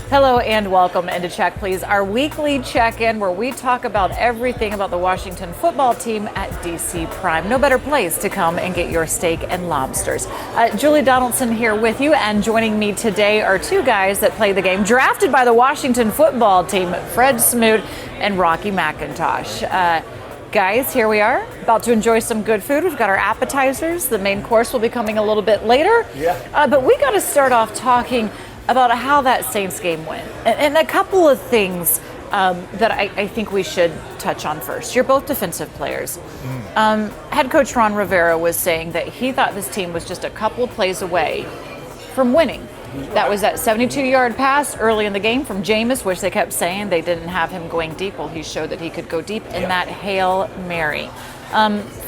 Hello and welcome into Check Please, our weekly check-in where we talk about everything about the Washington football team at DC Prime. No better place to come and get your steak and lobsters. Julie Donaldson here with you, and joining me today are two guys that play the game, drafted by the Washington football team, Fred Smoot and Rocky McIntosh. Guys, here we are, about to enjoy some good food. We've got our appetizers. The main course will be coming a little bit later. But we got to start off talking about how that Saints game went. And a couple of things that I think we should touch on first. You're both defensive players. Head coach Ron Rivera was saying that he thought this team was just a couple of plays away from winning. That was that 72-yard pass early in the game from Jameis, which they kept saying they didn't have him going deep. Well, he showed that he could go deep in that Hail Mary.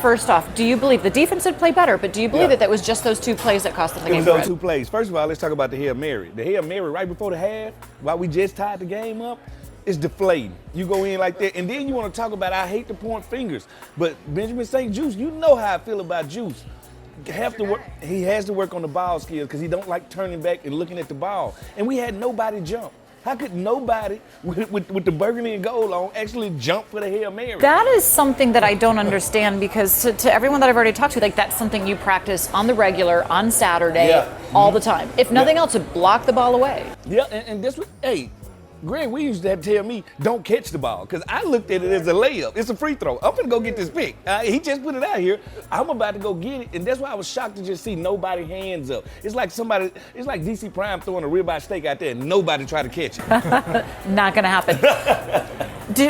First off, do you believe the defense did play better, but do you believe that was just those two plays that cost them the game? It was those two plays. First of all, let's talk about the Hail Mary. The Hail Mary right before the half, while we just tied the game up, is deflating. You go in like that, and then you want to talk about, I hate to point fingers, but Benjamin St. Juice, you know how I feel about Juice. He has to work on the ball skills because he don't like turning back and looking at the ball. And we had nobody jump. How could nobody with the burgundy and gold on actually jump for the Hail Mary? That is something that I don't understand, because to everyone that I've already talked to, like, that's something you practice on the regular, on Saturday, all the time. If nothing else, to block the ball away. Yeah, and this was, Greg, we used to have to tell me, don't catch the ball, because I looked at it as a layup. It's a free throw. I'm going to go get this pick. He just put it out here. I'm about to go get it, and that's why I was shocked to just see nobody hands up. It's like DC Prime throwing a ribeye steak out there and nobody tried to catch it. Not going to happen.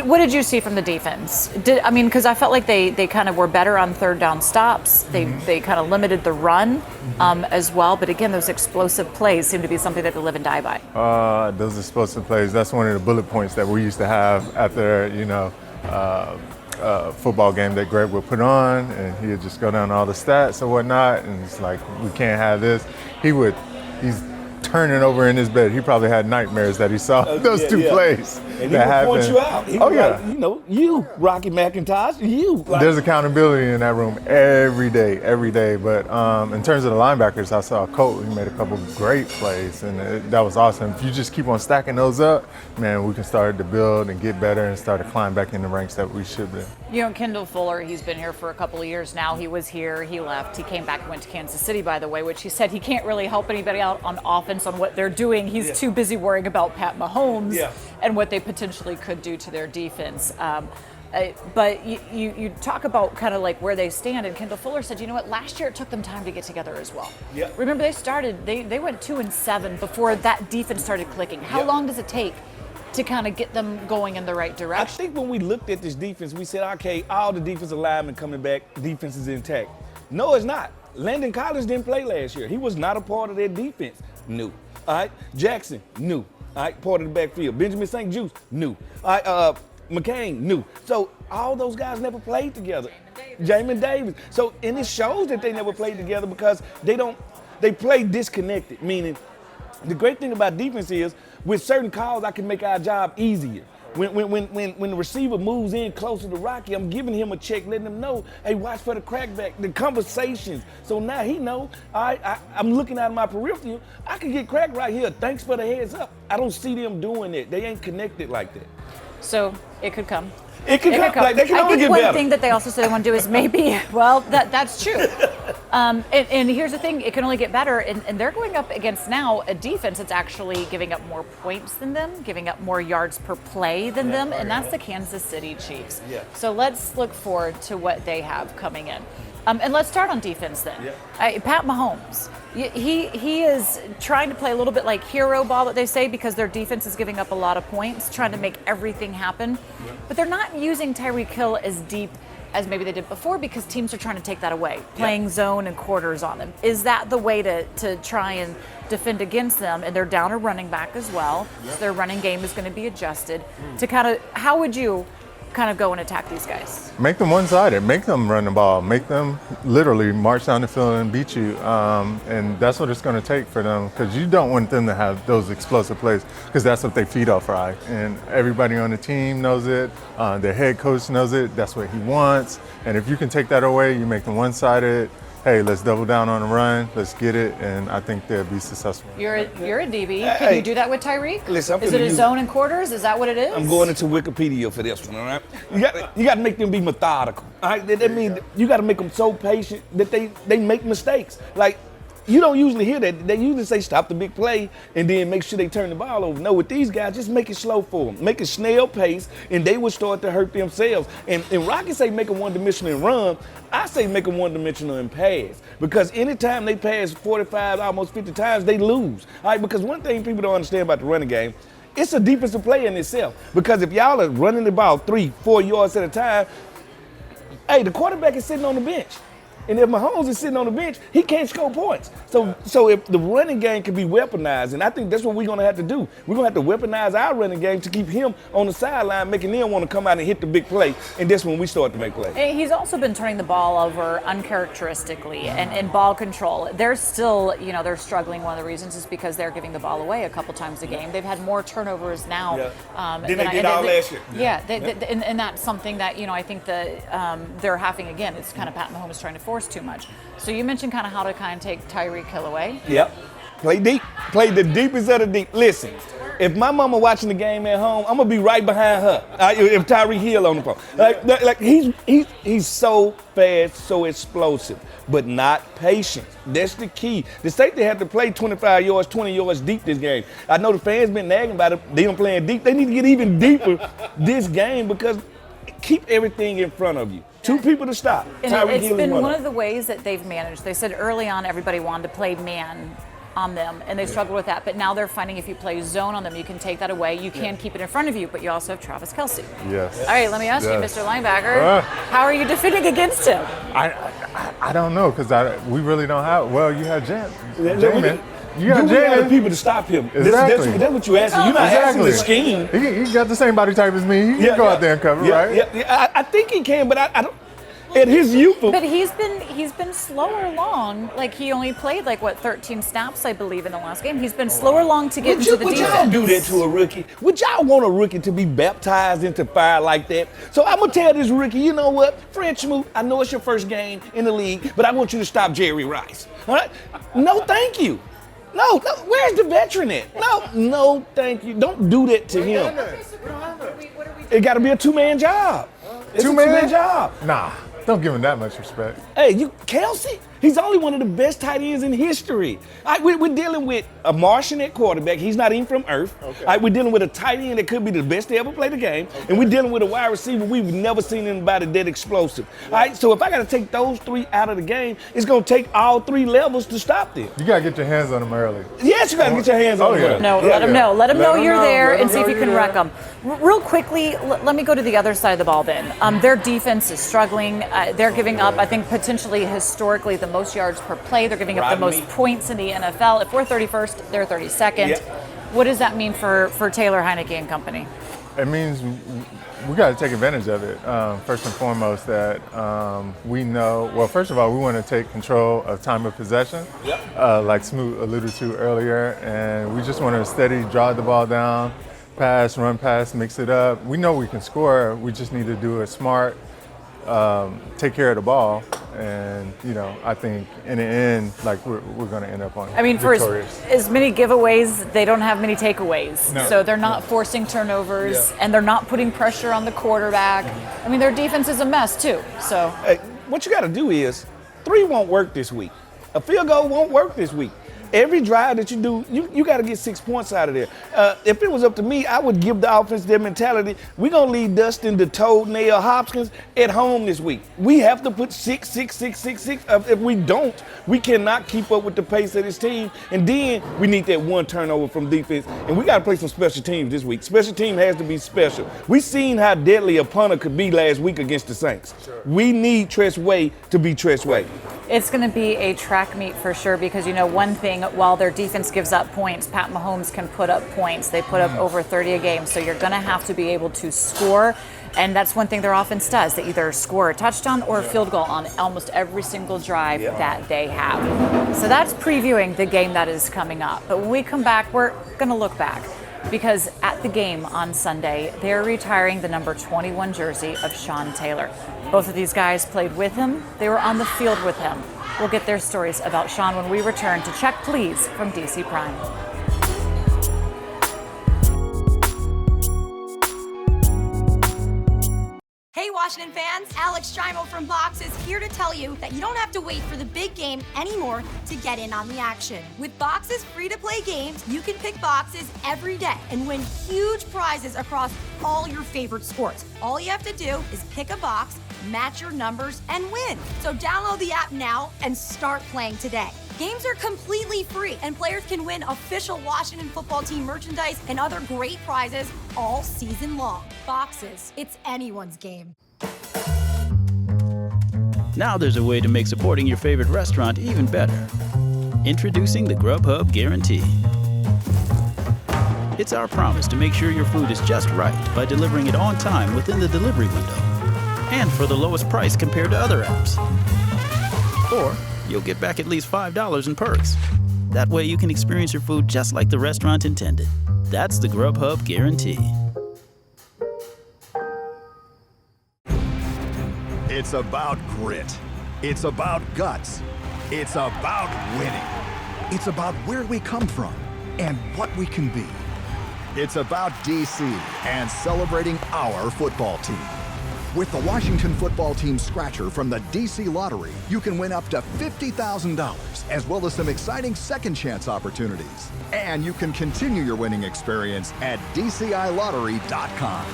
What did you see from the defense? Because I felt like they kind of were better on third down stops. They kind of limited the run as well. But again, those explosive plays seem to be something that they live and die by. Those explosive plays, that's one of the bullet points that we used to have after, football game that Greg would put on, and he would just go down all the stats and whatnot. And it's like, we can't have this. He's turning over in his bed. He probably had nightmares that he saw those two plays. And he would point you out. You, Rocky McIntosh, you. There's accountability in that room every day. But in terms of the linebackers, I saw Colt. He made a couple great plays, and that was awesome. If you just keep on stacking those up, man, we can start to build and get better and start to climb back in the ranks that we should be. Kendall Fuller, he's been here for a couple of years now. He was here, he left, he came back and went to Kansas City, by the way, which he said he can't really help anybody out on offense on what they're doing. He's too busy worrying about Pat Mahomes and what they potentially could do to their defense. But you talk about kind of like where they stand, and Kendall Fuller said, you know what, last year it took them time to get together as well. Remember, they went 2-7 before that defense started clicking. How long does it take to kind of get them going in the right direction? I think when we looked at this defense, we said, okay, all the defensive linemen coming back, defense is intact. No, it's not. Landon Collins didn't play last year. He was not a part of their defense. New. All right. Jackson, new. All right, part of the backfield. Benjamin St. Juice, new. All right, McCain, new. So all those guys never played together. Jamin Davis. So, and it shows that they never played together because they play disconnected, meaning the great thing about defense is with certain calls, I can make our job easier. When the receiver moves in closer to Rocky, I'm giving him a check, letting him know, hey, watch for the crackback, the conversations. So now he know, I'm looking out of my peripheral, I can get cracked right here. Thanks for the heads up. I don't see them doing it. They ain't connected like that. So it could come. It could come. Like, they can only get better. I think one thing that they also say they want to do is maybe, that's true. And here's the thing, it can only get better, and they're going up against now a defense that's actually giving up more points than them, giving up more yards per play than them, and that's the Kansas City Chiefs. So let's look forward to what they have coming in. And let's start on defense then. Pat Mahomes, he is trying to play a little bit like hero ball, that they say, because their defense is giving up a lot of points, trying to make everything happen. But they're not using Tyreek Hill as deep as maybe they did before, because teams are trying to take that away, playing zone and quarters on them. Is that the way to try and defend against them? And they're down a running back as well, so their running game is going to be adjusted. To kind of, how would you kind of go and attack these guys? Make them one-sided. Make them run the ball. Make them literally march down the field and beat you. And that's what it's going to take for them, because you don't want them to have those explosive plays, because that's what they feed off, right? And everybody on the team knows it. Their head coach knows it. That's what he wants. And if you can take that away, you make them one-sided, hey, let's double down on the run, let's get it, and I think they'll be successful. You're a DB. Can Hey. you do that with Tyreek? Listen, I'm is finna it a use- zone and quarters? Is that what it is? I'm going into Wikipedia for this one, all right? You got to make them be methodical, all right? That means you got to make them so patient that they make mistakes. Like, you don't usually hear that. They usually say stop the big play and then make sure they turn the ball over. No, with these guys, just make it slow for them. Make it snail pace, and they will start to hurt themselves. And Rocky say make them one-dimensional and run. I say make them one-dimensional and pass. Because anytime they pass 45, almost 50 times, they lose. All right, because one thing people don't understand about the running game, it's a defensive play in itself. Because if y'all are running the ball 3-4 yards at a time, hey, the quarterback is sitting on the bench. And if Mahomes is sitting on the bench, he can't score points. So if the running game can be weaponized, and I think that's what we're going to have to do. We're going to have to weaponize our running game to keep him on the sideline, making them want to come out and hit the big play. And that's when we start to make plays. And he's also been turning the ball over uncharacteristically and ball control. They're still, they're struggling. One of the reasons is because they're giving the ball away a couple times a game. They've had more turnovers now. Than they did all last year. Yeah, and that's something that, I think they're having, again, it's kind of Pat Mahomes trying to force too much. So you mentioned kind of how to kind of take Tyreek Hill away. Yep. Play deep. Play the deepest of the deep. Listen, if my mama watching the game at home, I'm gonna be right behind her. If Tyreek Hill on the phone, like he's so fast, so explosive, but not patient. That's the key. The safety had to play 25 yards, 20 yards deep this game. I know the fans been nagging about it. They don't playing deep. They need to get even deeper this game because keep everything in front of you. Two people to stop. And Tyreek it's Hill is been one one of of the ways that they've managed. They said early on everybody wanted to play man on them, and they struggled with that. But now they're finding if you play zone on them, you can take that away. You can keep it in front of you, but you also have Travis Kelce. Yes. All right, let me ask you, Yes. Mr. Linebacker, how are you defending against him? I don't know because we really don't have. Well, you have Jamin. You You got need other Jamin. people to stop him. Exactly. That's what you asking. You're not asking the scheme. He got the same body type as me. He can go out there and cover, right? Yeah. I think he can, but I don't. At his youth, But he's been slower along. Like he only played 13 snaps, I believe, in the last game. He's been slower along to get into the would defense. y'all do that to a rookie? Would y'all want a rookie to be baptized into fire like that? So I'm gonna tell this rookie, you know what, Fred Smoot, I know it's your first game in the league, but I want you to stop Jerry Rice. All right? No, thank you. No, where's the veteran at? No, thank you. Don't do that to him. It got to be a two-man job. It's a two-man job. Nah, don't give him that much respect. Hey, Kelce, he's only one of the best tight ends in history. We're dealing with a Martian at quarterback. He's not even from Earth. Okay. We're dealing with a tight end that could be the best to ever play the game. Okay. And we're dealing with a wide receiver we've never seen anybody that explosive. All right, so if I got to take those three out of the game, it's going to take all three levels to stop them. You got to get your hands on him early. Yes, you got to get your hands on them. No, let him know. Let him know you're there and see if you can wreck them. them. Real quickly, let me go to the other side of the ball then. Their defense is struggling. They're giving up, I think, potentially historically the most yards per play. They're giving up the most points in the NFL. If we're 31st, they're 32nd. Yep. What does that mean for Taylor Heineke and company? It means we got to take advantage of it. First and foremost, that we know. Well, first of all, we want to take control of time of possession, like Smoot alluded to earlier, and we just want to steady draw the ball down, pass, run, pass, mix it up. We know we can score. We just need to do it smart, take care of the ball, and I think in the end, we're going to end up on. I mean, for victorious. as many giveaways, they don't have many takeaways. No. So they're not forcing turnovers, and they're not putting pressure on the quarterback. I mean, their defense is a mess too. So Hey, what you got to do is, 3 won't work this week. A field goal won't work this week. Every drive that you do, you got to get 6 points out of there. If it was up to me, I would give the offense their mentality. We're going to leave Dustin the toenail Hopkins at home this week. We have to put 6. If we don't, we cannot keep up with the pace of this team. And then we need that one turnover from defense. And we got to play some special teams this week. Special team has to be special. We seen how deadly a punter could be last week against the Saints. Sure. We need Tress Way to be Tress Way. it's going to be a track meet for sure because, one thing, while their defense gives up points, Pat Mahomes can put up points. They put up over 30 a game, so you're going to have to be able to score. And that's one thing their offense does. They either score a touchdown or a field goal on almost every single drive that they have. So that's previewing the game that is coming up. But when we come back, we're going to look back because at the game on Sunday, they're retiring the number 21 jersey of Sean Taylor. Both of these guys played with him. They were on the field with him. We'll get their stories about Sean when we return to Check Please from DC Prime. Hey Washington fans, Alex Strimo from Box is here to tell you that you don't have to wait for the big game anymore to get in on the action. With Box's free-to-play games, you can pick boxes every day and win huge prizes across all your favorite sports. All you have to do is pick a box, match your numbers, and win. So download the app now and start playing today. Games are completely free, and players can win official Washington football team merchandise and other great prizes all season long. Boxes, it's anyone's game. Now there's a way to make supporting your favorite restaurant even better. Introducing the Grubhub Guarantee. It's our promise to make sure your food is just right by delivering it on time within the delivery window and for the lowest price compared to other apps. Or you'll get back at least $5 in perks. That way you can experience your food just like the restaurant intended. That's the Grubhub Guarantee. It's about grit. It's about guts. It's about winning. It's about where we come from and what we can be. It's about DC and celebrating our football team. With the Washington football team scratcher from the DC Lottery, you can win up to $50,000, as well as some exciting second chance opportunities. And you can continue your winning experience at DCILottery.com.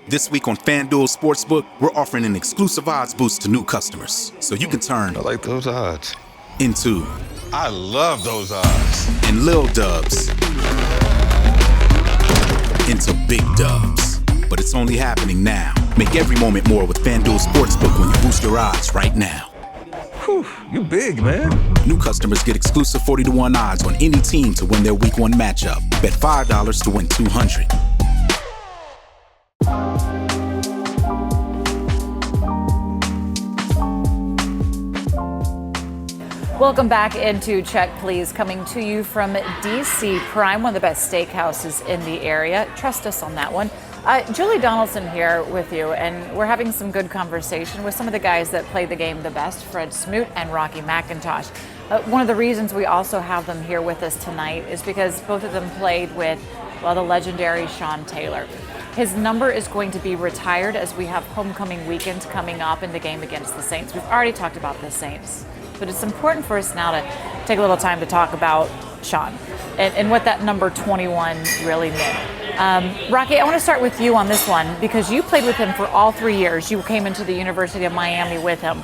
This week on FanDuel Sportsbook, we're offering an exclusive odds boost to new customers. So you can turn I like those odds. into I love those odds. and Lil Dubs into Big Dubs. But it's only happening now. Make every moment more with FanDuel Sportsbook when you boost your odds right now. Whew, you big, man. New customers get exclusive 40-1 odds on any team to win their Week 1 matchup. Bet $5 to win $200. Welcome back into Check Please, coming to you from DC Prime, one of the best steakhouses in the area. Trust us on that one. Julie Donaldson here with you, and we're having some good conversation with some of the guys that played the game the best, Fred Smoot and Rocky McIntosh. One of the reasons we also have them here with us tonight is because both of them played with, well, the legendary Sean Taylor. His number is going to be retired as we have homecoming weekend coming up in the game against the Saints. We've already talked about the Saints, but it's important for us now to take a little time to talk about Sean and what that number 21 really meant. Rocky, I want to start with you on this one because you played with him for all 3 years. You came into the University of Miami with him.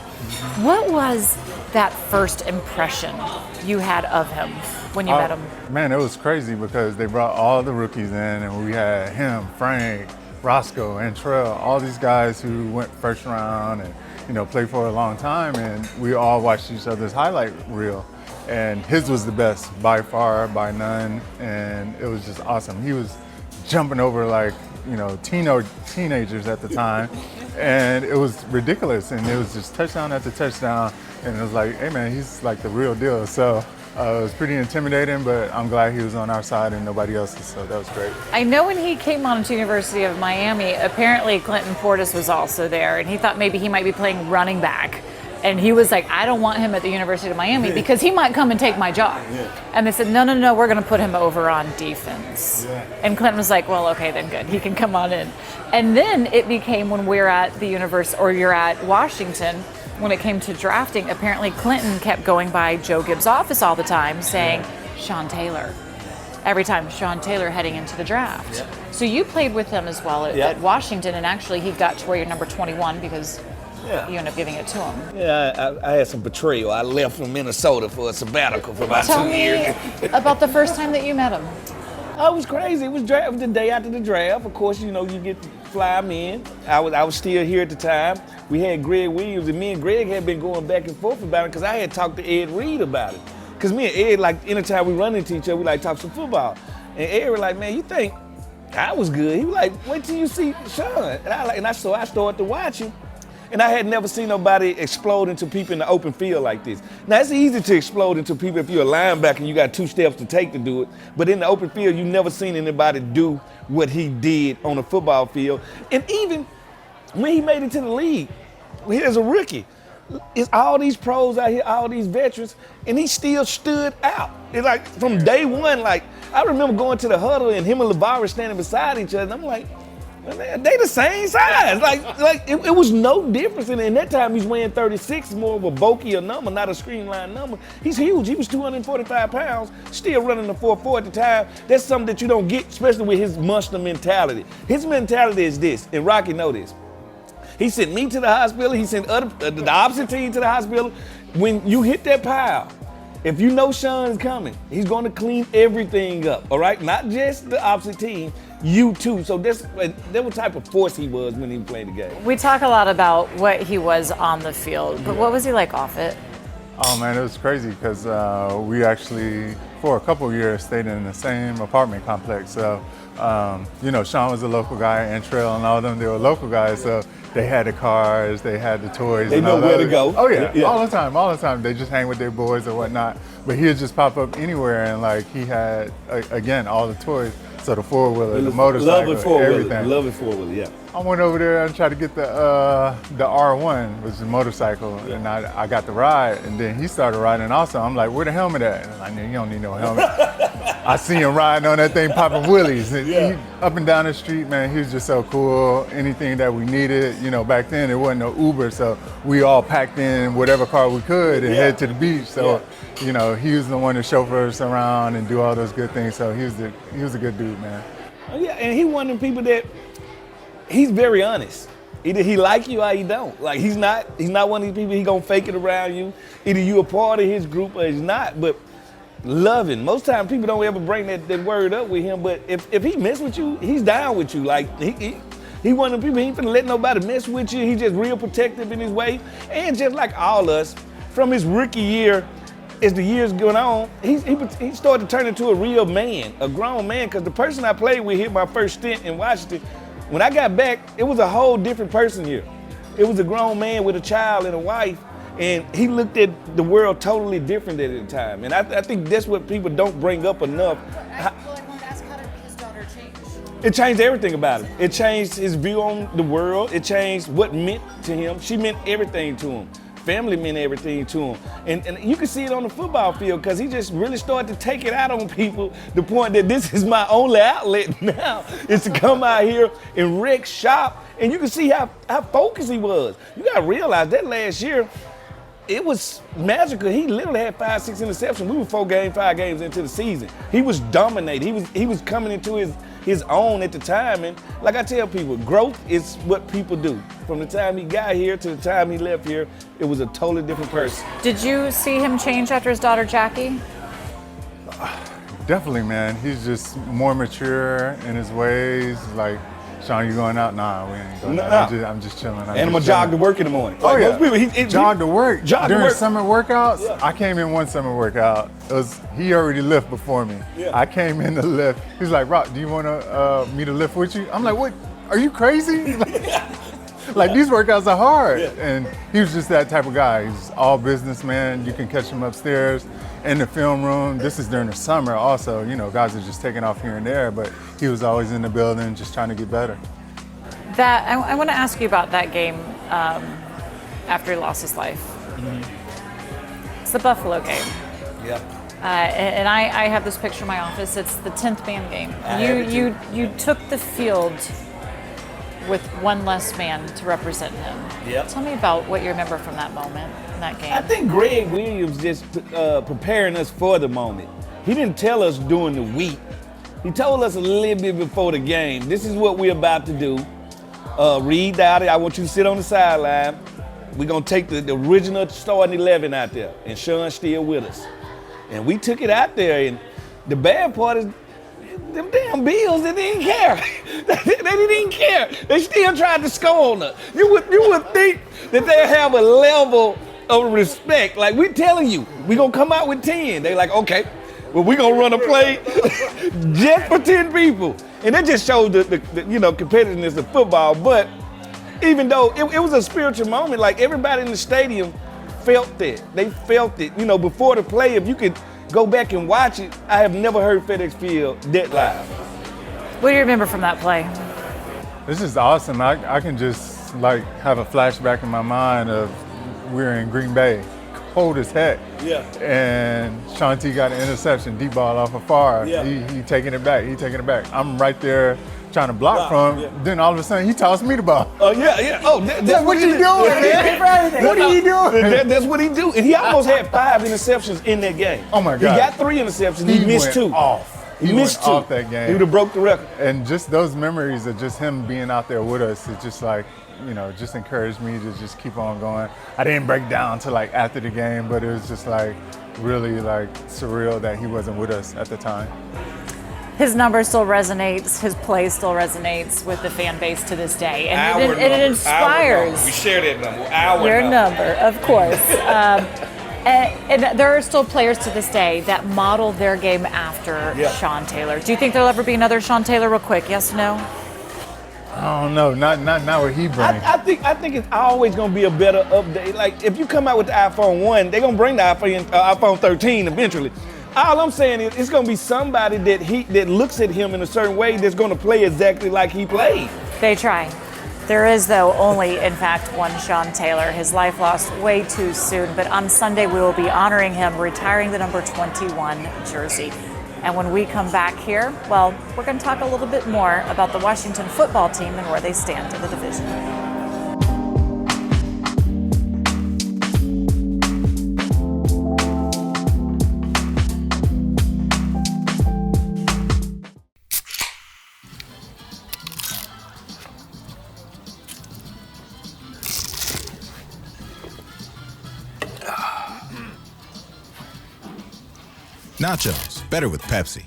What was that first impression you had of him when you met him? Man, it was crazy because they brought all the rookies in, and we had him, Frank, Roscoe, Antrell, all these guys who went first round and played for a long time, and we all watched each other's highlight reel. And his was the best by far, by none, and it was just awesome. He was jumping over like, teenagers at the time, and it was ridiculous. And it was just touchdown after touchdown, and it was like, hey man, he's like the real deal. So it was pretty intimidating, but I'm glad he was on our side and nobody else's, so that was great. I know when he came on to University of Miami, apparently Clinton Portis was also there, and he thought maybe he might be playing running back. And he was like, I don't want him at the University of Miami because he might come and take my job. Yeah. And they said, no, we're going to put him over on defense. Yeah. And Clinton was like, well, okay, then good. He can come on in. And then it became when we're at the university, or you're at Washington, when it came to drafting, apparently Clinton kept going by Joe Gibbs' office all the time saying, Sean Taylor. Every time, Sean Taylor heading into the draft. Yeah. So you played with him as well at Washington, and actually he got to wear your number 21 because you ended up giving it to him. Yeah, I had some betrayal. I left from Minnesota for a sabbatical for about Tell 2 years. me about the first time that you met him. Oh, it was crazy. It was the day after the draft. Of course, you get to fly him in. I was still here at the time. We had Greg Williams, and me and Greg had been going back and forth about it because I had talked to Ed Reed about it. Because me and Ed, like, anytime we run into each other, we like talk some football. And Ed was like, man, you think I was good? He was like, wait till you see Sean. So I started to watch him. And I had never seen nobody explode into people in the open field like this. Now, it's easy to explode into people if you're a linebacker and you got 2 steps to take to do it. But in the open field, you've never seen anybody do what he did on the football field. And even when he made it to the league, as a rookie, it's all these pros out here, all these veterans, and he still stood out. It's like from day one, like I remember going to the huddle and him and LeVar were standing beside each other, and I'm like, man, they the same size. Like it was no difference. And in that time, he's weighing 36, more of a bulkier number, not a streamlined number. He's huge. He was 245 pounds, still running the 4.4 at the time. That's something that you don't get, especially with his monster mentality. His mentality is this, and Rocky know this. He sent me to the hospital. He sent the opposite team to the hospital. When you hit that pile, if you know Sean's coming, he's going to clean everything up, all right? Not just the opposite team, you too. So that what type of force he was when he played the game. We talk a lot about what he was on the field, but what was he like off it? Oh man, it was crazy because we actually, for a couple of years, stayed in the same apartment complex. So, Sean was a local guy, and Trail and all of them, they were local guys. So they had the cars, they had the toys. They know where to go. Oh yeah, all the time. They just hang with their boys or whatnot. But he'd just pop up anywhere, and like he had, again, all the toys. So the four-wheeler, the motorcycle, everything. Love it four-wheeler, yeah. I went over there and tried to get the R1, which is a motorcycle, and I got the ride, and then he started riding also. I'm like, where the helmet at? And I'm like, you don't need no helmet. I see him riding on that thing, popping wheelies. And he, up and down the street, man, he was just so cool. Anything that we needed, back then it wasn't no Uber, so we all packed in whatever car we could and head to the beach. So, he was the one to chauffeur us around and do all those good things. So he was a good dude, man. Oh, yeah, and he one of the people that he's very honest. Either he like you or he don't. Like he's not one of these people he gonna fake it around you. Either you a part of his group or he's not. But loving. Most times people don't ever bring that word up with him. But if he mess with you, he's down with you. Like he one of the people, he ain't finna let nobody mess with you. He's just real protective in his way. And just like all us, from his rookie year, as the years going on, he started to turn into a real man, a grown man. Because the person I played with here my first stint in Washington, when I got back, it was a whole different person here. It was a grown man with a child and a wife, and he looked at the world totally different at the time. And I think that's what people don't bring up enough. It changed everything about him. It changed his view on the world. It changed what meant to him. She meant everything to him. Family meant everything to him. And you can see it on the football field because he just really started to take it out on people, the point that this is my only outlet now is to come out here and wreck shop. And you can see how focused he was. You got to realize that last year, it was magical. He literally had 5-6 interceptions. We were 5 games into the season. He was dominating. He was coming into his own at the time. And like I tell people, growth is what people do. From the time he got here to the time he left here, it was a totally different person. Did you see him change after his daughter Jackie? Definitely, man. He's just more mature in his ways. Like, Sean, you going out? Nah, we ain't going out. I'm just chilling. And I'm gonna jog to work in the morning. Oh, yeah. People, jog to work. During work. Summer workouts, yeah. I came in one summer workout. He already lift before me. Yeah. I came in to lift. He's like, Rock, do you want me to lift with you? I'm like, what? Are you crazy? Like these workouts are hard. Yeah. And he was just that type of guy. He's all businessman. You can catch him upstairs in the film room. This is during the summer also. Guys are just taking off here and there, but he was always in the building just trying to get better. I want to ask you about that game after he lost his life. Mm-hmm. It's the Buffalo game. Yeah. And I have this picture in my office. It's the 10th man game. You took the field with one less man to represent him. Yep. Tell me about what you remember from that moment in that game. I think Greg Williams just preparing us for the moment. He didn't tell us during the week. He told us a little bit before the game. This is what we're about to do. Reed Dowdy, I want you to sit on the sideline. We're going to take the original starting 11 out there, and Sean's still with us. And we took it out there, and the bad part is them damn Bills, they didn't care. they didn't care. They still tried to score on us. You would think that they have a level of respect. Like, we're telling you, we're going to come out with 10. They're like, okay, well, we're going to run a play just for 10 people. And that just shows the competitiveness of football. But even though it was a spiritual moment, like everybody in the stadium felt that. They felt it. Before the play, if you could go back and watch it, I have never heard FedEx Field that live. What do you remember from that play? This is awesome. I can just have a flashback in my mind of we were in Green Bay, cold as heck. Yeah. And Sean T got an interception, deep ball off of Favre. Yeah. He taking it back. I'm right there trying to block from him. Yeah. Then all of a sudden he tossed me the ball. Oh, yeah. Oh, that's what you doing, man? What are you doing? That's what he do. And he almost had 5 interceptions in that game. Oh, my God. He got 3 interceptions. He missed 2. He missed went 2 off that game. He would have broke the record. And just those memories of just him being out there with us, it just like, just encouraged me to just keep on going. I didn't break down till like after the game, but it was just like really like surreal that he wasn't with us at the time. His number still resonates, his play still resonates with the fan base to this day. And it inspires. We share that number. Your number, of course. And there are still players to this day that model their game after Sean Taylor. Do you think there'll ever be another Sean Taylor real quick? Yes, no? I don't know. Not what he brings. I think it's always gonna be a better update. Like if you come out with the iPhone 1, they're gonna bring the iPhone 13 eventually. All I'm saying is it's gonna be somebody that looks at him in a certain way that's gonna play exactly like he played. They try. There is, though, only, in fact, one Sean Taylor. His life lost way too soon, but on Sunday we will be honoring him, retiring the number 21 jersey. And when we come back here, well, we're going to talk a little bit more about the Washington football team and where they stand in the division. Nachos, better with Pepsi.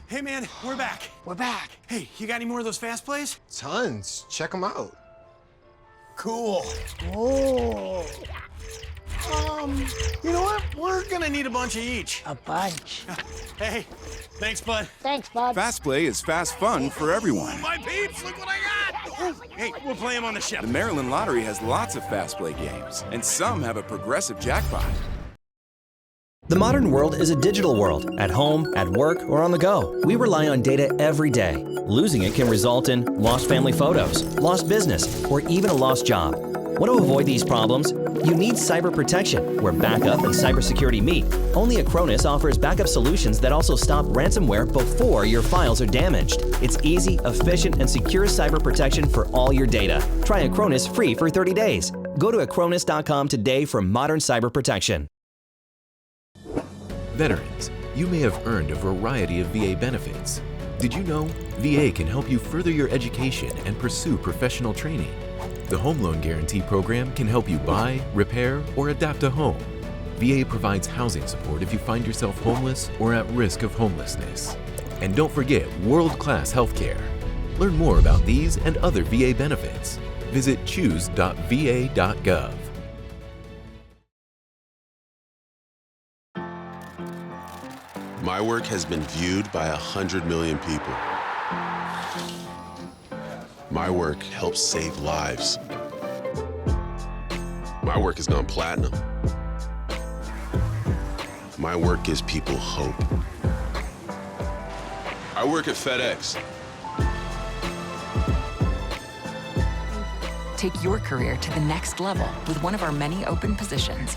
Hey man, we're back. We're back. Hey, you got any more of those fast plays? Tons. Check them out. Cool. Oh. You know what? We're gonna need a bunch of each. A bunch. Hey, thanks, bud. Thanks, bud. Fast Play is fast fun for everyone. My peeps, look what I got! Hey, we'll play them on the ship. The Maryland Lottery has lots of Fast Play games, and some have a progressive jackpot. The modern world is a digital world, at home, at work, or on the go. We rely on data every day. Losing it can result in lost family photos, lost business, or even a lost job. Want to avoid these problems? You need cyber protection, where backup and cybersecurity meet. Only Acronis offers backup solutions that also stop ransomware before your files are damaged. It's easy, efficient, and secure cyber protection for all your data. Try Acronis free for 30 days. Go to acronis.com today for modern cyber protection. Veterans, you may have earned a variety of VA benefits. Did you know VA can help you further your education and pursue professional training? The Home Loan Guarantee Program can help you buy, repair, or adapt a home. VA provides housing support if you find yourself homeless or at risk of homelessness. And don't forget world-class healthcare. Learn more about these and other VA benefits. Visit choose.va.gov. My work has been viewed by 100 million people. My work helps save lives. My work has gone platinum. My work gives people hope. I work at FedEx. Take your career to the next level with one of our many open positions.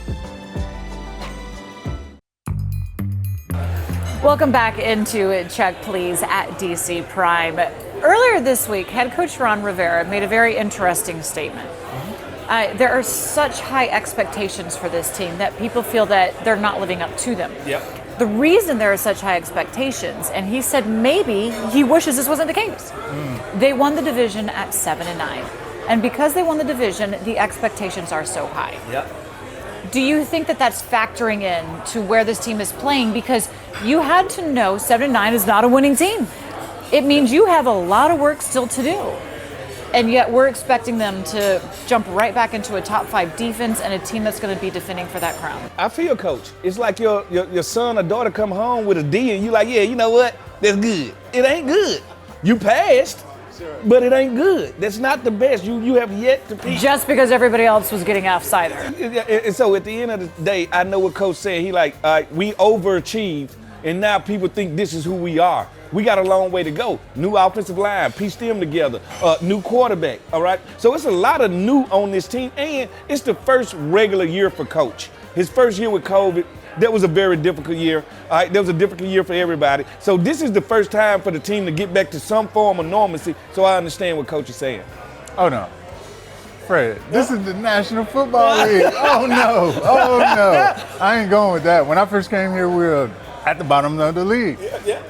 Welcome back into Check Please at DC Prime. Earlier this week, head coach Ron Rivera made a very interesting statement. There are such high expectations for this team that people feel that they're not living up to them. Yep. The reason there are such high expectations, and he said maybe he wishes this wasn't the case. They won the division at 7-9. And because they won the division, the expectations are so high. Yep. Do you think that that's factoring in to where this team is playing? Because you had to know 7-9 is not a winning team. It means you have a lot of work still to do. And yet we're expecting them to jump right back into a top 5 defense and a team that's going to be defending for that crown. I feel, Coach, it's like your son or daughter come home with a D and you like, yeah, you know what? That's good. It ain't good. You passed, but it ain't good. That's not the best. You have yet to peak. Just because everybody else was getting offsider. And so at the end of the day, I know what Coach said. He like, all right, we overachieved, And now people think this is who we are. We got a long way to go. New offensive line, pieced them together, new quarterback, all right? So it's a lot of new on this team, and it's the first regular year for Coach. His first year with COVID, that was a very difficult year. All right, that was a difficult year for everybody. So this is the first time for the team to get back to some form of normalcy, so I understand what Coach is saying. Oh, no. Fred, this is the National Football League. Oh, no. Oh, no. I ain't going with that. When I first came here, we were at the bottom of the league.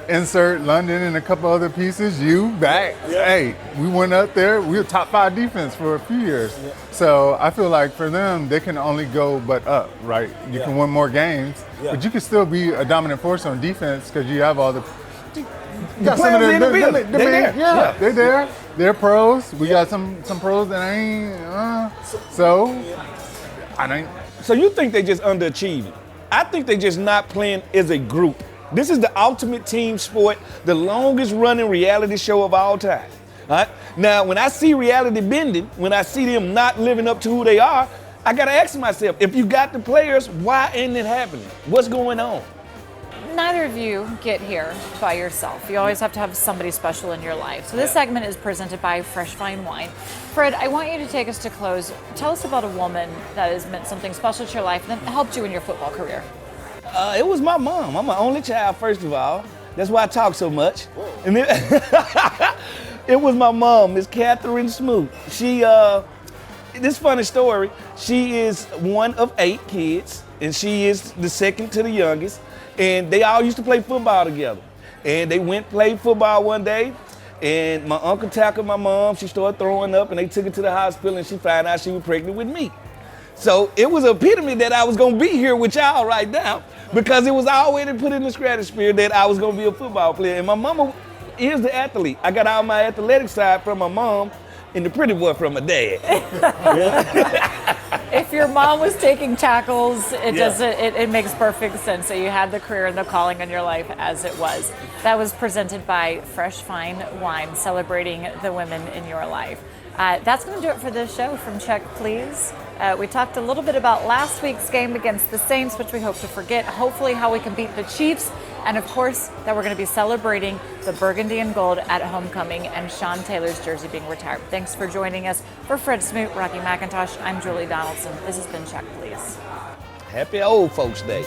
Insert London and a couple other pieces. You back. Hey, we went up there. We were top 5 defense for a few years. So I feel like for them, they can only go but up, right? You can win more games, but you can still be a dominant force on defense because you have all the players in the building. They're there. They're there. They're pros. We got some pros that ain't. So you think they just underachieving? I think they just not playing as a group. This is the ultimate team sport, the longest running reality show of all time. All right? Now, when I see reality bending, when I see them not living up to who they are, I got to ask myself, if you got the players, why ain't it happening? What's going on? Neither of you get here by yourself. You always have to have somebody special in your life. So this segment is presented by Fresh Fine Wine. Fred, I want you to take us to close. Tell us about a woman that has meant something special to your life and that helped you in your football career. It was my mom. I'm an only child, first of all. That's why I talk so much. And then it was my mom, Miss Catherine Smoot. She, this funny story, she is one of 8 kids, and she is the second to the youngest. And they all used to play football together. And they went play football one day, and my uncle tackled my mom. She started throwing up, and they took her to the hospital, and she found out she was pregnant with me. So it was an epitome that I was going to be here with y'all right now, because it was already put in the stratosphere that I was going to be a football player. And my mama is the athlete. I got all my athletic side from my mom and the pretty boy from my dad. If your mom was taking tackles, it makes perfect sense that you had the career and the calling in your life as it was. That was presented by Fresh Fine Wine, celebrating the women in your life. That's going to do it for this show from Check Please. We talked a little bit about last week's game against the Saints, which we hope to forget. Hopefully how we can beat the Chiefs. And of course, that we're going to be celebrating the burgundy and gold at homecoming and Sean Taylor's jersey being retired. Thanks for joining us. For Fred Smoot, Rocky McIntosh, I'm Julie Donaldson. This has been Check Please. Happy Old Folks Day.